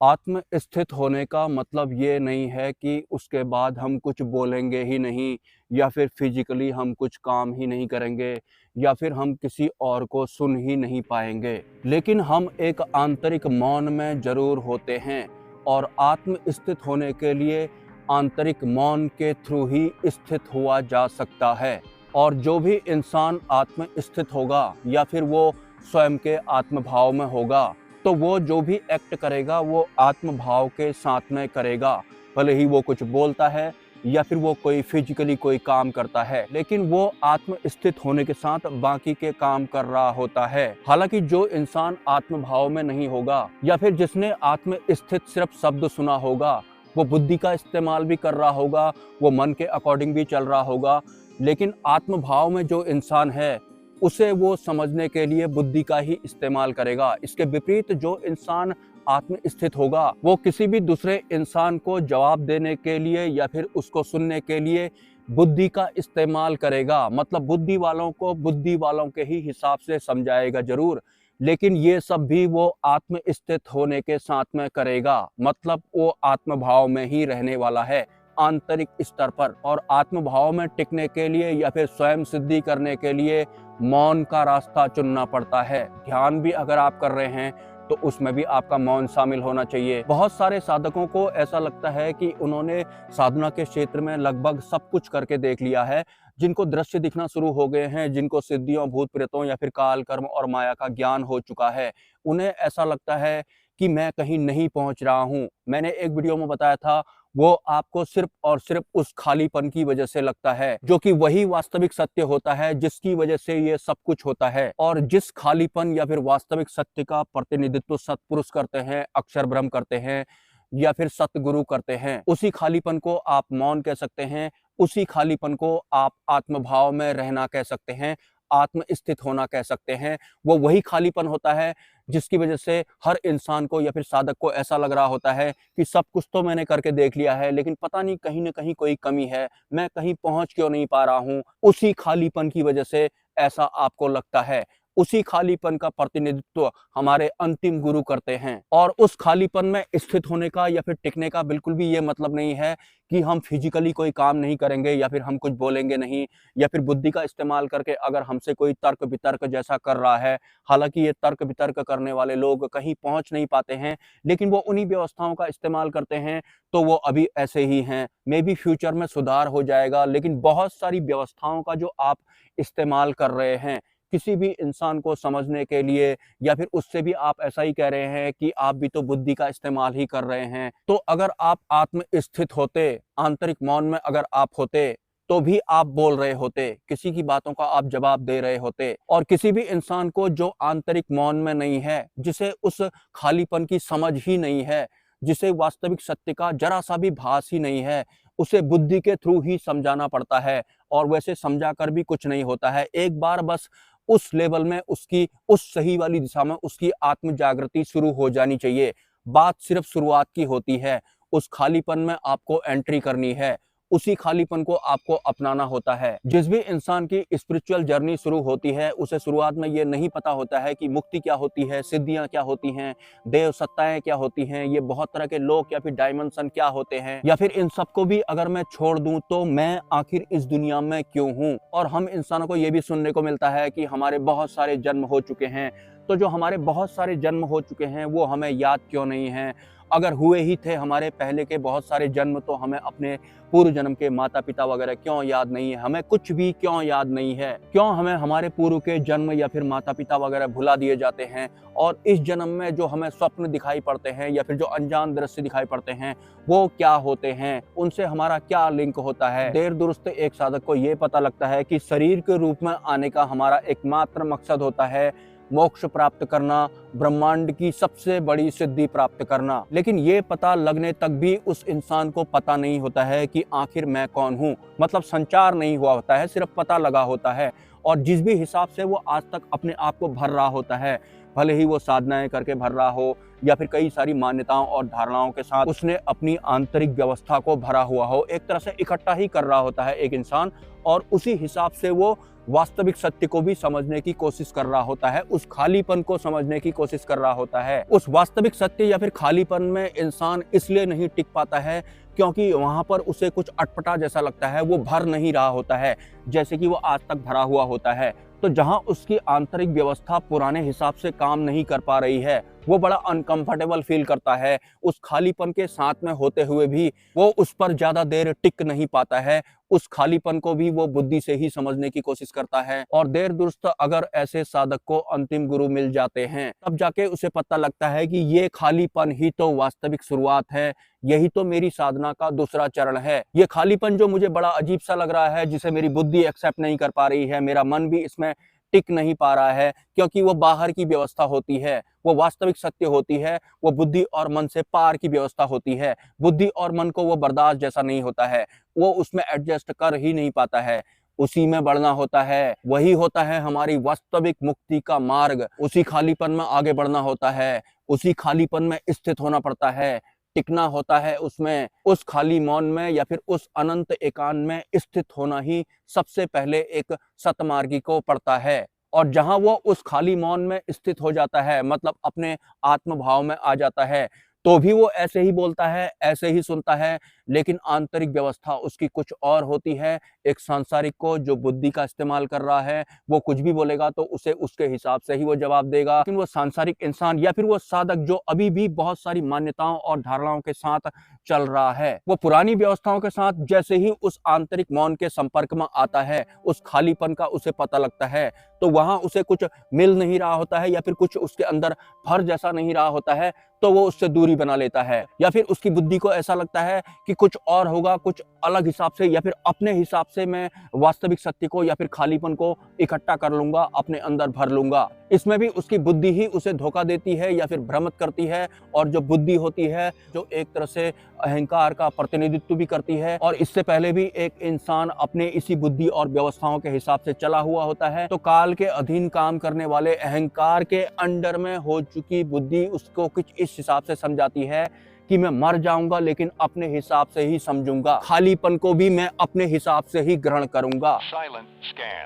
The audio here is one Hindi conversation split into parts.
आत्म स्थित होने का मतलब ये नहीं है कि उसके बाद हम कुछ बोलेंगे ही नहीं, या फिर फिजिकली हम कुछ काम ही नहीं करेंगे, या फिर हम किसी और को सुन ही नहीं पाएंगे। लेकिन हम एक आंतरिक मौन में जरूर होते हैं, और आत्म स्थित होने के लिए आंतरिक मौन के थ्रू ही स्थित हुआ जा सकता है। और जो भी इंसान आत्म स्थित होगा, या फिर वो स्वयं के आत्म भाव में होगा, तो वो जो भी एक्ट करेगा वो आत्म भाव के साथ में करेगा। भले ही वो कुछ बोलता है, या फिर वो कोई फिजिकली कोई काम करता है, लेकिन वो आत्म स्थित होने के साथ बाकी के काम कर रहा होता है। हालांकि जो इंसान आत्म भाव में नहीं होगा, या फिर जिसने आत्म स्थित सिर्फ शब्द सुना होगा, वो बुद्धि का इस्तेमाल भी कर रहा होगा, वो मन के अकॉर्डिंग भी चल रहा होगा, लेकिन आत्म भाव में जो इंसान है उसे वो समझने के लिए बुद्धि का ही इस्तेमाल करेगा। इसके विपरीत जो इंसान आत्म स्थित होगा, वो किसी भी दूसरे इंसान को जवाब देने के लिए या फिर उसको सुनने के लिए बुद्धि का इस्तेमाल करेगा। मतलब बुद्धि वालों को बुद्धि वालों के ही हिसाब से समझाएगा जरूर, लेकिन ये सब भी वो आत्म स्थित होने के साथ में करेगा। मतलब वो आत्म भाव में ही रहने वाला है आंतरिक स्तर पर। और आत्म भाव में टिकने के लिए या फिर स्वयं सिद्धि करने के लिए मौन का रास्ता चुनना पड़ता है। ध्यान भी अगर आप कर रहे हैं तो उसमें भी आपका मौन शामिल होना चाहिए। बहुत सारे साधकों को ऐसा लगता है कि उन्होंने साधना के क्षेत्र में लगभग सब कुछ करके देख लिया है, जिनको दृश्य दिखना शुरू हो गए हैं, जिनको सिद्धियों, भूत प्रेतों या फिर काल, कर्म और माया का ज्ञान हो चुका है। उन्हें ऐसा लगता है कि मैं कहीं नहीं पहुंच रहा हूं। मैंने एक वीडियो में बताया था, वो आपको सिर्फ और सिर्फ उस खालीपन की वजह से लगता है, जो कि वही वास्तविक सत्य होता है जिसकी वजह से ये सब कुछ होता है। और जिस खालीपन या फिर वास्तविक सत्य का प्रतिनिधित्व सत्पुरुष करते हैं, अक्षर ब्रह्म करते हैं, या फिर सतगुरु करते हैं, उसी खालीपन को आप मौन कह सकते हैं। उसी खालीपन को आप आत्मभाव में रहना कह सकते हैं, आत्म स्थित होना कह सकते हैं। वो वही खालीपन होता है जिसकी वजह से हर इंसान को या फिर साधक को ऐसा लग रहा होता है कि सब कुछ तो मैंने करके देख लिया है, लेकिन पता नहीं कहीं ना कहीं कोई कमी है, मैं कहीं पहुंच क्यों नहीं पा रहा हूं। उसी खालीपन की वजह से ऐसा आपको लगता है। उसी खालीपन का प्रतिनिधित्व हमारे अंतिम गुरु करते हैं। और उस खालीपन में स्थित होने का या फिर टिकने का बिल्कुल भी ये मतलब नहीं है कि हम फिजिकली कोई काम नहीं करेंगे, या फिर हम कुछ बोलेंगे नहीं, या फिर बुद्धि का इस्तेमाल करके अगर हमसे कोई तर्क वितर्क जैसा कर रहा है। हालांकि ये तर्क वितर्क करने वाले लोग कहीं पहुंच नहीं पाते हैं, लेकिन वो उन्हीं व्यवस्थाओं का इस्तेमाल करते हैं, तो वो अभी ऐसे ही हैं। मे बी फ्यूचर में सुधार हो जाएगा, लेकिन बहुत सारी व्यवस्थाओं का जो आप इस्तेमाल कर रहे हैं किसी भी इंसान को समझने के लिए, या फिर उससे भी आप ऐसा ही कह रहे हैं कि आप भी तो बुद्धि का इस्तेमाल ही कर रहे हैं। तो अगर आप आत्म स्थित होते, आंतरिक मौन में अगर आप होते, तो भी आप बोल रहे होते, किसी की बातों का आप जवाब दे रहे होते। और किसी भी इंसान को जो आंतरिक मौन में नहीं है, जिसे उस खालीपन की समझ ही नहीं है, जिसे वास्तविक सत्य का जरा सा भी भास ही नहीं है, उसे बुद्धि के थ्रू ही समझाना पड़ता है। और वैसे समझा कर भी कुछ नहीं होता है। एक बार बस उस लेवल में उसकी उस सही वाली दिशा में उसकी आत्म जागृति शुरू हो जानी चाहिए। बात सिर्फ शुरुआत की होती है। उस खालीपन में आपको एंट्री करनी है, उसी खालीपन को आपको अपनाना होता है। जिस भी इंसान की स्पिरिचुअल जर्नी शुरू होती है, उसे शुरुआत में ये नहीं पता होता है कि मुक्ति क्या होती है, सिद्धियां क्या होती हैं, देव सत्ताएं क्या होती हैं, ये बहुत तरह के लोक या फिर डायमेंशन क्या होते हैं, या फिर इन सबको भी अगर मैं छोड़ दूं तो मैं आखिर इस दुनिया में क्यों हूं। और हम इंसानों को ये भी सुनने को मिलता है कि हमारे बहुत सारे जन्म हो चुके हैं, तो जो हमारे बहुत सारे जन्म हो चुके हैं वो हमें याद क्यों नहीं है। अगर हुए ही थे हमारे पहले के बहुत सारे जन्म, तो हमें अपने पूर्व जन्म के माता पिता वगैरह क्यों याद नहीं है, हमें कुछ भी क्यों याद नहीं है, क्यों हमें हमारे पूर्व के जन्म या फिर माता पिता वगैरह भुला दिए जाते हैं। और इस जन्म में जो हमें स्वप्न दिखाई पड़ते हैं या फिर जो अनजान दृश्य दिखाई पड़ते हैं, वो क्या होते हैं, उनसे हमारा क्या लिंक होता है। देर दुरुस्त एक साधक को ये पता लगता है कि शरीर के रूप में आने का हमारा एकमात्र मकसद होता है मोक्ष प्राप्त करना, ब्रह्मांड की सबसे बड़ी सिद्धि प्राप्त करना। लेकिन ये पता लगने तक भी उस इंसान को पता नहीं होता है कि आखिर मैं कौन हूँ। मतलब संचार नहीं हुआ होता है, सिर्फ पता लगा होता है। और जिस भी हिसाब से वो आज तक अपने आप को भर रहा होता है, भले ही वो साधनाएं करके भर रहा हो या फिर कई सारी मान्यताओं और धारणाओं के साथ उसने अपनी आंतरिक व्यवस्था को भरा हुआ हो, एक तरह से इकट्ठा ही कर रहा होता है एक इंसान, और उसी हिसाब से वो वास्तविक सत्य को भी समझने की कोशिश कर रहा होता है, उस खालीपन को समझने की कोशिश कर रहा होता है। उस वास्तविक सत्य या फिर खालीपन में इंसान इसलिए नहीं टिक पाता है क्योंकि वहां पर उसे कुछ अटपटा जैसा लगता है, वो भर नहीं रहा होता है जैसे कि वो आज तक भरा हुआ होता है। तो जहां उसकी आंतरिक व्यवस्था पुराने हिसाब से काम नहीं कर पा रही है, वो बड़ा अनकंफर्टेबल फील करता है। उस खालीपन के साथ में होते हुए भी वो उस पर ज्यादा देर टिक नहीं पाता है। उस खालीपन को भी वो बुद्धि से ही समझने की कोशिश करता है, और देर दुरुस्त अगर ऐसे साधक को अंतिम गुरु मिल जाते हैं, तब जाके उसे पता लगता है कि ये खालीपन ही तो वास्तविक शुरुआत है, यही तो मेरी साधना का दूसरा चरण है। ये खालीपन जो मुझे बड़ा अजीब सा लग रहा है, जिसे मेरी बुद्धि एक्सेप्ट नहीं कर पा रही है, मेरा मन भी इसमें टिक नहीं पा रहा है, क्योंकि वो बाहर की व्यवस्था होती है, वो वास्तविक सत्य होती है, वो बुद्धि और मन से पार की व्यवस्था होती है। बुद्धि और मन को वो बर्दाश्त जैसा नहीं होता है, वो उसमें एडजस्ट कर ही नहीं पाता है, उसी में बढ़ना होता है। वही होता है हमारी वास्तविक मुक्ति का मार्ग। उसी खालीपन में आगे बढ़ना होता है, उसी खालीपन में स्थित होना पड़ता है, टिकना होता है उसमें। उस खाली मौन में या फिर उस अनंत एकांत में स्थित होना ही सबसे पहले एक सतमार्गी को पड़ता है। और जहां वो उस खाली मौन में स्थित हो जाता है, मतलब अपने आत्म भाव में आ जाता है, तो भी वो ऐसे ही बोलता है, ऐसे ही सुनता है, लेकिन आंतरिक व्यवस्था उसकी कुछ और होती है। एक सांसारिक को जो बुद्धि का इस्तेमाल कर रहा है, वो कुछ भी बोलेगा तो उसे उसके हिसाब से ही वो जवाब देगा। लेकिन वो सांसारिक इंसान या फिर वो साधक जो अभी भी बहुत सारी मान्यताओं और धारणाओं के साथ चल रहा है, वो पुरानी व्यवस्थाओं के साथ जैसे ही उस आंतरिक मौन के संपर्क में आता है, उस खालीपन का उसे पता लगता है, तो वहां उसे कुछ मिल नहीं रहा होता है या फिर कुछ उसके अंदर भर जैसा नहीं रहा होता है, तो वो उससे दूरी बना लेता है। या फिर उसकी बुद्धि को ऐसा लगता है कि कुछ और होगा, कुछ अलग हिसाब से या फिर अपने हिसाब से मैं वास्तविक सत्य को या फिर खालीपन को इकट्ठा कर लूंगा, अपने अंदर भर लूंगा। इसमें भी उसकी बुद्धि ही उसे धोखा देती है या फिर भ्रमित करती है। और जो बुद्धि होती है, जो एक तरह से अहंकार का प्रतिनिधित्व भी करती है, और इससे पहले भी एक इंसान अपने इसी बुद्धि और व्यवस्थाओं के हिसाब से चला हुआ होता है, तो काल के अधीन काम करने वाले अहंकार के अंडर में हो चुकी बुद्धि उसको कुछ इस हिसाब से समझाती है कि मैं मर जाऊंगा लेकिन अपने हिसाब से ही समझूंगा, खालीपन को भी मैं अपने हिसाब से ही ग्रहण करूंगा।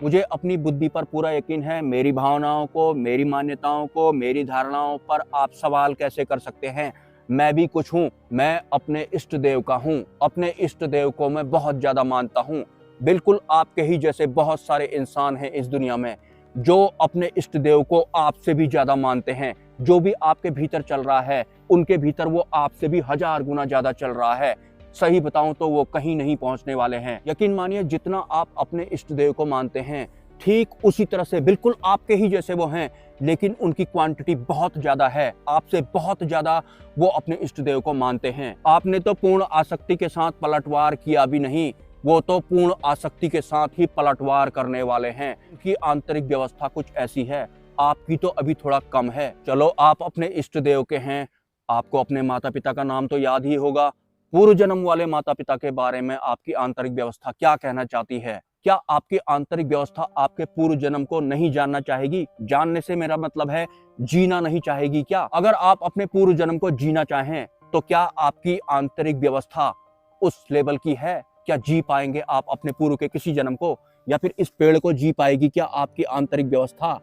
मुझे अपनी बुद्धि पर पूरा यकीन है, मेरी भावनाओं को, मेरी मान्यताओं को, मेरी धारणाओं पर आप सवाल कैसे कर सकते हैं? मैं भी कुछ हूँ, मैं अपने इष्ट देव का हूँ, अपने इष्ट देव को मैं बहुत ज्यादा मानता हूँ। बिल्कुल आपके ही जैसे बहुत सारे इंसान हैं इस दुनिया में जो अपने इष्ट देव को आपसे भी ज्यादा मानते हैं। जो भी आपके भीतर चल रहा है, उनके भीतर वो आपसे भी 1000 गुना ज्यादा चल रहा है। सही बताऊं तो वो कहीं नहीं पहुंचने वाले हैं। यकीन मानिए, जितना आप अपने इष्ट देव को मानते हैं, ठीक उसी तरह से बिल्कुल आपके ही जैसे वो हैं, लेकिन उनकी क्वांटिटी बहुत ज्यादा है, आपसे बहुत ज्यादा वो अपने इष्ट देव को मानते हैं। आपने तो पूर्ण आसक्ति के साथ पलटवार किया भी नहीं, वो तो पूर्ण आसक्ति के साथ ही पलटवार करने वाले हैं। उनकी आंतरिक व्यवस्था कुछ ऐसी है, आपकी तो अभी थोड़ा कम है। चलो, आप अपने इष्ट देव के हैं, आपको अपने माता पिता का नाम तो याद ही होगा। पूर्व जन्म वाले माता पिता के बारे में आपकी आंतरिक व्यवस्था क्या कहना चाहती है? क्या आपकी आंतरिक व्यवस्था आपके पूर्व जन्म को नहीं जानना चाहेगी? जानने से मेरा मतलब है जीना नहीं चाहेगी क्या? अगर आप अपने पूर्व जन्म को जीना चाहें, तो क्या आपकी आंतरिक व्यवस्था उस लेवल की है? क्या जी पाएंगे आप अपने पूर्व के किसी जन्म को? या फिर इस पेड़ को जी पाएगी क्या आपकी आंतरिक व्यवस्था?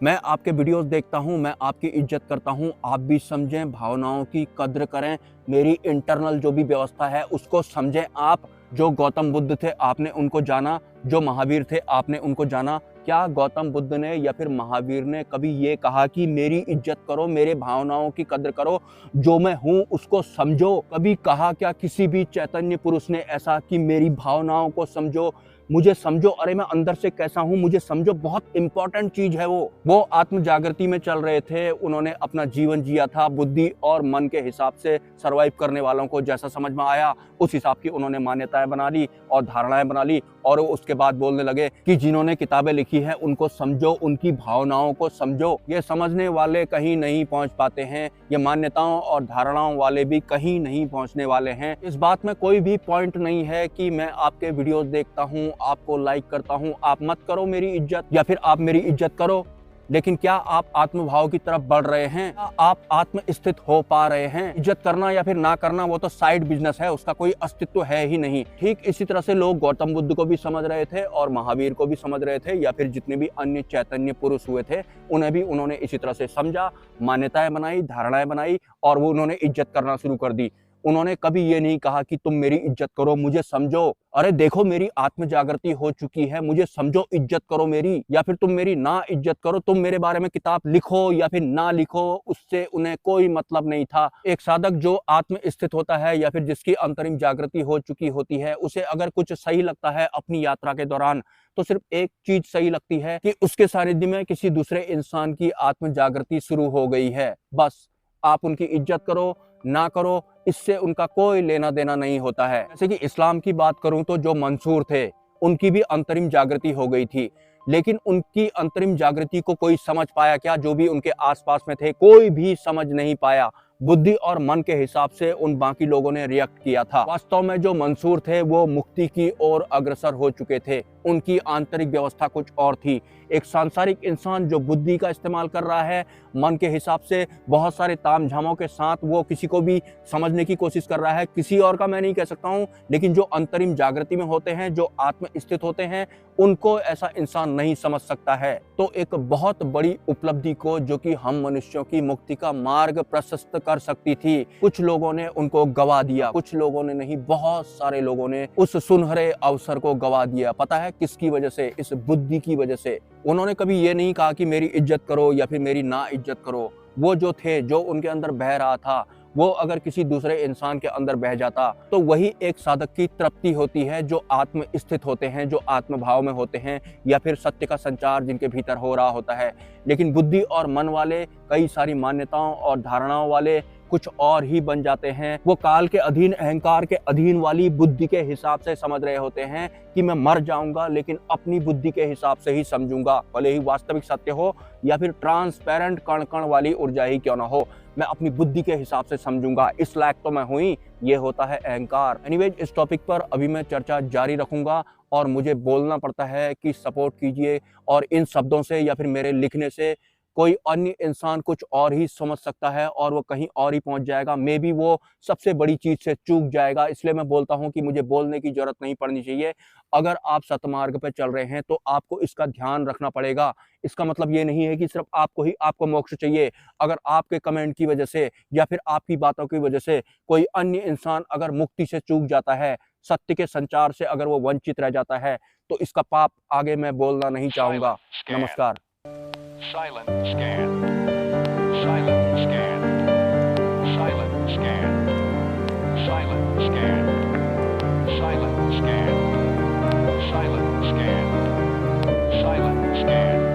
मैं आपके वीडियोस देखता हूं, मैं आपकी इज्जत करता हूं, आप भी समझें, भावनाओं की कद्र करें, मेरी इंटरनल जो भी व्यवस्था है उसको समझें। आप जो गौतम बुद्ध थे आपने उनको जाना, जो महावीर थे आपने उनको जाना। क्या गौतम बुद्ध ने या फिर महावीर ने कभी ये कहा कि मेरी इज्जत करो, मेरे भावनाओं की कद्र करो, जो मैं हूं उसको समझो? कभी कहा क्या किसी भी चैतन्य पुरुष ने ऐसा कि मेरी भावनाओं को समझो, मुझे समझो, अरे मैं अंदर से कैसा हूं मुझे समझो? बहुत इंपॉर्टेंट चीज है वो आत्म जागृति में चल रहे थे, उन्होंने अपना जीवन जिया था, बुद्धि और मन के हिसाब से सरवाइव करने वालों को जैसा समझ में आया उस हिसाब की उन्होंने मान्यताएं बना ली और धारणाएं बना ली, और उसके बाद बोलने लगे कि जिन्होंने किताबें लिखी हैं उनको समझो, उनकी भावनाओं को समझो। ये समझने वाले कहीं नहीं पहुंच पाते हैं, ये मान्यताओं और धारणाओं वाले भी कहीं नहीं पहुंचने वाले हैं। इस बात में कोई भी पॉइंट नहीं है कि मैं आपके वीडियोस देखता हूं, आपको लाइक करता हूं, आप मत करो मेरी इज्जत या फिर आप मेरी इज्जत करो। लेकिन क्या आप आत्मभाव की तरफ बढ़ रहे हैं? क्या आप आत्म स्थित हो पा रहे हैं? इज्जत करना या फिर ना करना वो तो साइड बिजनेस है, उसका कोई अस्तित्व है ही नहीं। ठीक इसी तरह से लोग गौतम बुद्ध को भी समझ रहे थे और महावीर को भी समझ रहे थे, या फिर जितने भी अन्य चैतन्य पुरुष हुए थे उन्हें भी उन्होंने इसी तरह से समझा, मान्यताएं बनाई, धारणाएं बनाई और वो उन्होंने इज्जत करना शुरू कर दी। उन्होंने कभी ये नहीं कहा कि तुम मेरी इज्जत करो, मुझे समझो, अरे देखो मेरी आत्म जागृति हो चुकी है, मुझे समझो, इज्जत करो मेरी, या फिर तुम मेरी ना इज्जत करो, तुम मेरे बारे में किताब लिखो या फिर ना लिखो, उससे उन्हें कोई मतलब नहीं था। एक साधक जो आत्म स्थित होता है या फिर जिसकी अंतरिम जागृति हो चुकी होती है, उसे अगर कुछ सही लगता है अपनी यात्रा के दौरान तो सिर्फ एक चीज सही लगती है कि उसके सानिध्य में किसी दूसरे इंसान की आत्म जागृति शुरू हो गई है। बस आप उनकी इज्जत करो ना करो, इससे उनका कोई लेना देना नहीं होता है। जैसे कि इस्लाम की बात करूं तो जो मंसूर थे उनकी भी अंतरिम जागृति हो गई थी, लेकिन उनकी अंतरिम जागृति को कोई समझ पाया क्या? जो भी उनके आसपास में थे कोई भी समझ नहीं पाया। बुद्धि और मन के हिसाब से उन बाकी लोगों ने रिएक्ट किया था। वास्तव में जो मंसूर थे वो मुक्ति की ओर अग्रसर हो चुके थे, उनकी आंतरिक व्यवस्था कुछ और थी। एक सांसारिक इंसान जो बुद्धि का इस्तेमाल कर रहा है, मन के हिसाब से बहुत सारे तामझामों के साथ वो किसी को भी समझने की कोशिश कर रहा है, किसी और का मैं नहीं कह सकता हूँ, लेकिन जो अंतरिम जागृति में होते हैं, जो आत्म स्थित होते हैं, उनको ऐसा इंसान नहीं समझ सकता है। तो एक बहुत बड़ी उपलब्धि को जो कि हम मनुष्यों की मुक्ति का मार्ग प्रशस्त कर सकती थी, कुछ लोगों ने उनको गवा दिया। कुछ लोगों ने नहीं, बहुत सारे लोगों ने उस सुनहरे अवसर को गवा दिया। पता है किसकी वजह से? इस बुद्धि की वजह से। उन्होंने कभी ये नहीं कहा कि मेरी इज्जत करो या फिर मेरी ना इज्जत करो। वो जो थे, जो उनके अंदर बह रहा था, वो अगर किसी दूसरे इंसान के अंदर बह जाता तो वही एक साधक की तृप्ति होती है, जो आत्म स्थित होते हैं, जो आत्म भाव में होते हैं, या फिर सत्य का संचार जिनके भीतर हो रहा होता है। लेकिन बुद्धि और मन वाले, कई सारी मान्यताओं और धारणाओं वाले कुछ और ही बन जाते हैं। वो काल के अधीन, अहंकार के अधीन वाली बुद्धि के हिसाब से समझ रहे होते हैं कि मैं मर जाऊंगा लेकिन अपनी बुद्धि के हिसाब से ही समझूंगा, भले ही वास्तविक सत्य हो या फिर ट्रांसपेरेंट कण कण वाली ऊर्जा ही क्यों ना हो, मैं अपनी बुद्धि के हिसाब से समझूंगा, इस लायक तो मैं हुई। ये होता है अहंकार। एनीवेज, इस टॉपिक पर अभी मैं चर्चा जारी रखूंगा और मुझे बोलना पड़ता है कि सपोर्ट कीजिए, और इन शब्दों से या फिर मेरे लिखने से कोई अन्य इंसान कुछ और ही समझ सकता है और वो कहीं और ही पहुंच जाएगा। मे बी वो सबसे बड़ी चीज से चूक जाएगा। इसलिए मैं बोलता हूं कि मुझे बोलने की जरूरत नहीं पड़नी चाहिए। अगर आप सतमार्ग पे चल रहे हैं तो आपको इसका ध्यान रखना पड़ेगा। इसका मतलब ये नहीं है कि सिर्फ आपको मोक्ष चाहिए। अगर आपके कमेंट की वजह से या फिर आपकी बातों की वजह से कोई अन्य इंसान अगर मुक्ति से चूक जाता है, सत्य के संचार से अगर वो वंचित रह जाता है, तो इसका पाप आगे मैं बोलना नहीं चाहूंगा। नमस्कार। Silent scan. Silent scan. Silent scan. Silent scan. Silent scan. Silent scan. Silent scan.